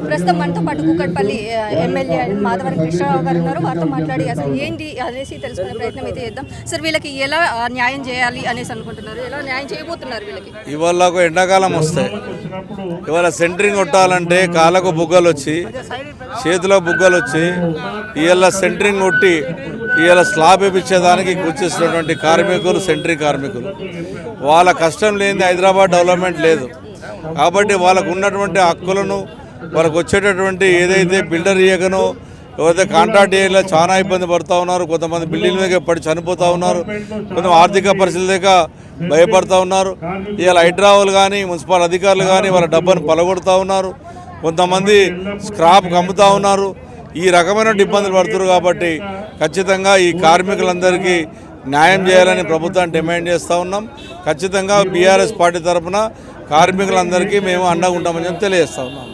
ప్రస్తుతం మనతో పాటు కూకట్పల్లి ఎమ్మెల్యే మాధవరం కృష్ణరావు గారు ఉన్నారు. వారితో మాట్లాడి అసలు ఏంటి అనేసి తెలుసుకునే ప్రయత్నం అయితే చేద్దాం. సార్, వీళ్ళకి ఎలా న్యాయం చేయాలి అనేసి అనుకుంటున్నారు? ఎలా న్యాయం చేయబోతున్నారు వీళ్ళకి? ఇవాళ ఎండాకాలం వస్తాయి. ఇవాళ సెంటరింగ్ కొట్టాలంటే కాళ్ళకు బుగ్గలు వచ్చి చేతిలో బుగ్గలు వచ్చి ఇవాళ సెంటరింగ్ కొట్టి ఇవాళ స్లాబ్ వేయించేదానికి కూర్చేసినటువంటి కార్మికులు సెంటరింగ్ కార్మికులు. వాళ్ళ కష్టం లేనిది హైదరాబాద్ డెవలప్మెంట్ లేదు. కాబట్టి వాళ్ళకు ఉన్నటువంటి హక్కులను వాళ్ళకు వచ్చేటటువంటి ఏదైతే బిల్డర్ ఇయ్యకనో ఎవరైతే కాంట్రాక్ట్ ఏరియాలో చాలా ఇబ్బంది పడుతూ ఉన్నారు. కొంతమంది బిల్డింగ్ మీద పడి చనిపోతూ ఉన్నారు. కొంతమంది ఆర్థిక పరిస్థితి లేక భయపడుతూ ఉన్నారు. ఇవాళ హైడ్రావాలు కానీ మున్సిపల్ అధికారులు కానీ వాళ్ళ డబ్బును పలగొడుతూ ఉన్నారు. కొంతమంది స్క్రాప్ అమ్ముతూ ఉన్నారు. ఈ రకమైన ఇబ్బందులు పడుతున్నారు. కాబట్టి ఖచ్చితంగా ఈ కార్మికులందరికీ న్యాయం చేయాలని ప్రభుత్వాన్ని డిమాండ్ చేస్తూ ఉన్నాం. ఖచ్చితంగా బీఆర్ఎస్ పార్టీ తరఫున కార్మికులందరికీ మేము అండగా ఉంటామని తెలియజేస్తూ ఉన్నాం.